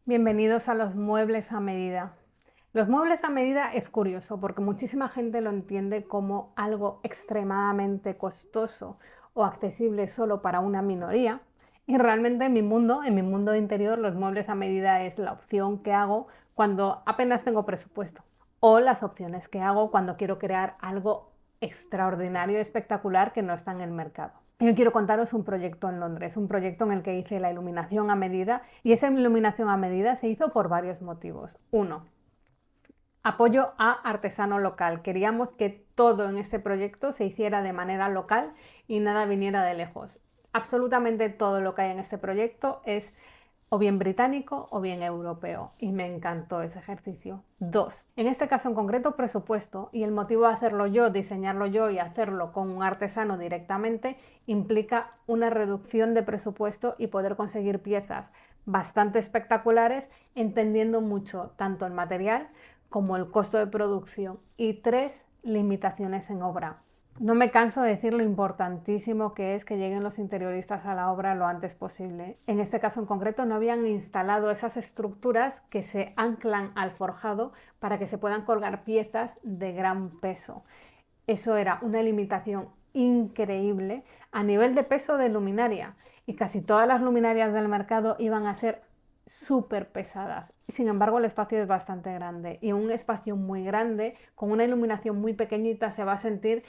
Bienvenidos a los muebles a medida. Los muebles a medida es curioso porque muchísima gente lo entiende como algo extremadamente costoso o accesible solo para una minoría. Y realmente en mi mundo interior, los muebles a medida es la opción que hago cuando apenas tengo presupuesto o las opciones que hago cuando quiero crear algo extraordinario y espectacular que no está en el mercado. Yo quiero contaros un proyecto en Londres, un proyecto en el que hice la iluminación a medida y esa iluminación a medida se hizo por varios motivos. Uno, apoyo a artesano local. Queríamos que todo en este proyecto se hiciera de manera local y nada viniera de lejos. Absolutamente todo lo que hay en este proyecto es o bien británico o bien europeo, y me encantó ese ejercicio. Dos, en este caso en concreto presupuesto, y el motivo de hacerlo yo, diseñarlo yo y hacerlo con un artesano directamente implica una reducción de presupuesto y poder conseguir piezas bastante espectaculares, entendiendo mucho tanto el material como el costo de producción. Y tres, limitaciones en obra. No me canso de decir lo importantísimo que es que lleguen los interioristas a la obra lo antes posible. En este caso en concreto no habían instalado esas estructuras que se anclan al forjado para que se puedan colgar piezas de gran peso. Eso era una limitación increíble a nivel de peso de luminaria, y casi todas las luminarias del mercado iban a ser súper pesadas. Sin embargo, el espacio es bastante grande, y un espacio muy grande con una iluminación muy pequeñita se va a sentir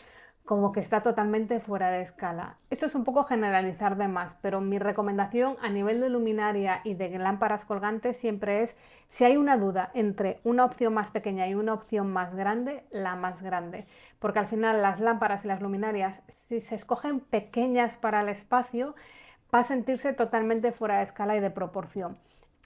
como que está totalmente fuera de escala. Esto es un poco generalizar de más, pero mi recomendación a nivel de luminaria y de lámparas colgantes siempre es: si hay una duda entre una opción más pequeña y una opción más grande, la más grande, porque al final las lámparas y las luminarias, si se escogen pequeñas para el espacio, va a sentirse totalmente fuera de escala y de proporción.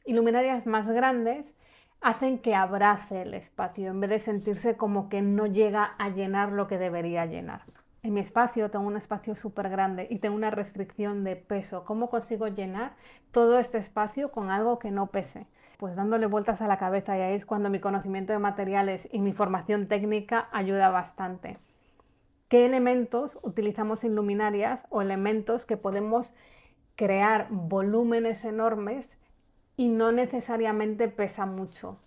Y luminarias más grandes hacen que abrace el espacio en vez de sentirse como que no llega a llenar lo que debería llenar. En mi espacio tengo un espacio súper grande y tengo una restricción de peso. ¿Cómo consigo llenar todo este espacio con algo que no pese? Pues dándole vueltas a la cabeza, y ahí es cuando mi conocimiento de materiales y mi formación técnica ayuda bastante. ¿Qué elementos utilizamos en luminarias o elementos que podemos crear volúmenes enormes y no necesariamente pesa mucho?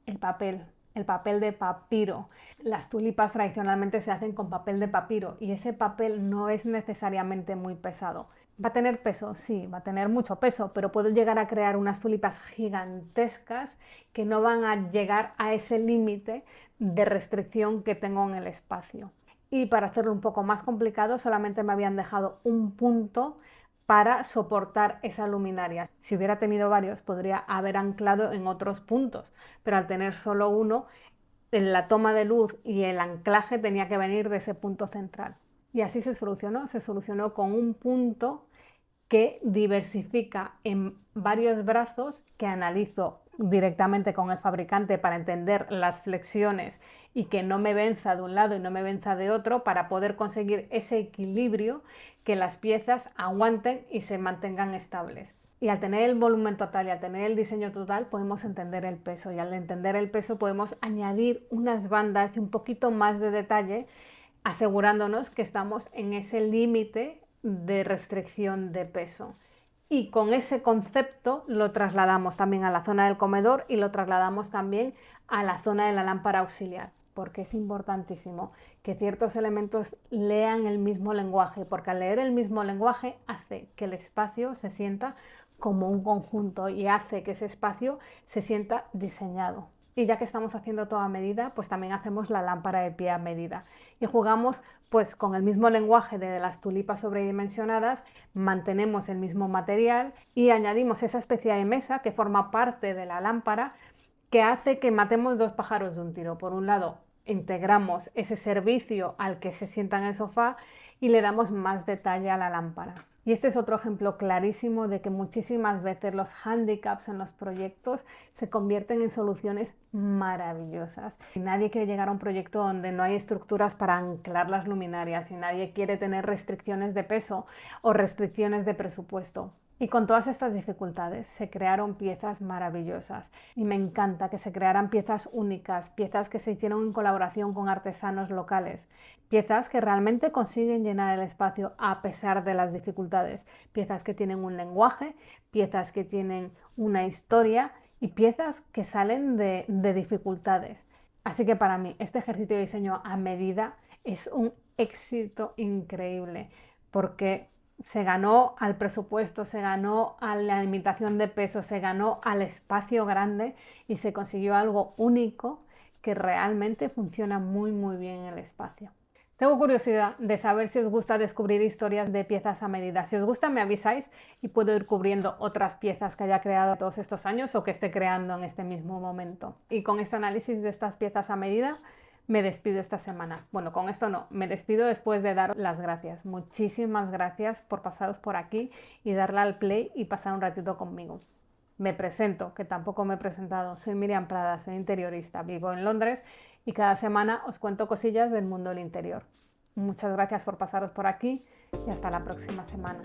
El papel de papiro. Las tulipas tradicionalmente se hacen con papel de papiro y ese papel no es necesariamente muy pesado. ¿Va a tener peso? Sí, va a tener mucho peso, pero puedo llegar a crear unas tulipas gigantescas que no van a llegar a ese límite de restricción que tengo en el espacio. Y para hacerlo un poco más complicado, solamente me habían dejado un punto para soportar esa luminaria. Si hubiera tenido varios, podría haber anclado en otros puntos, pero al tener solo uno, la toma de luz y el anclaje tenía que venir de ese punto central. Y así se solucionó con un punto que diversifica en varios brazos, que analizo directamente con el fabricante para entender las flexiones y que no me venza de un lado y no me venza de otro, para poder conseguir ese equilibrio, que las piezas aguanten y se mantengan estables. Y al tener el volumen total y al tener el diseño total podemos entender el peso, y al entender el peso podemos añadir unas bandas y un poquito más de detalle, asegurándonos que estamos en ese límite de restricción de peso. Y con ese concepto lo trasladamos también a la zona del comedor y lo trasladamos también a la zona de la lámpara auxiliar, porque es importantísimo que ciertos elementos lean el mismo lenguaje, porque al leer el mismo lenguaje hace que el espacio se sienta como un conjunto y hace que ese espacio se sienta diseñado. Y ya que estamos haciendo todo a medida, pues también hacemos la lámpara de pie a medida y jugamos pues con el mismo lenguaje de las tulipas sobredimensionadas, mantenemos el mismo material y añadimos esa especie de mesa que forma parte de la lámpara, que hace que matemos dos pájaros de un tiro. Por un lado, integramos ese servicio al que se sienta en el sofá y le damos más detalle a la lámpara. Y este es otro ejemplo clarísimo de que muchísimas veces los handicaps en los proyectos se convierten en soluciones maravillosas. Y nadie quiere llegar a un proyecto donde no hay estructuras para anclar las luminarias, y nadie quiere tener restricciones de peso o restricciones de presupuesto. Y con todas estas dificultades se crearon piezas maravillosas, y me encanta que se crearan piezas únicas, piezas que se hicieron en colaboración con artesanos locales, piezas que realmente consiguen llenar el espacio a pesar de las dificultades, piezas que tienen un lenguaje, piezas que tienen una historia y piezas que salen de dificultades. Así que para mí este ejercicio de diseño a medida es un éxito increíble porque se ganó al presupuesto, se ganó a la limitación de peso, se ganó al espacio grande y se consiguió algo único que realmente funciona muy muy bien en el espacio. Tengo curiosidad de saber si os gusta descubrir historias de piezas a medida. Si os gusta, me avisáis y puedo ir cubriendo otras piezas que haya creado todos estos años o que esté creando en este mismo momento. Y con este análisis de estas piezas a medida me despido esta semana. Bueno, con esto no, me despido después de daros las gracias. Muchísimas gracias por pasaros por aquí y darle al play y pasar un ratito conmigo. Me presento, que tampoco me he presentado. Soy Miriam Prada, soy interiorista, vivo en Londres y cada semana os cuento cosillas del mundo del interior. Muchas gracias por pasaros por aquí y hasta la próxima semana.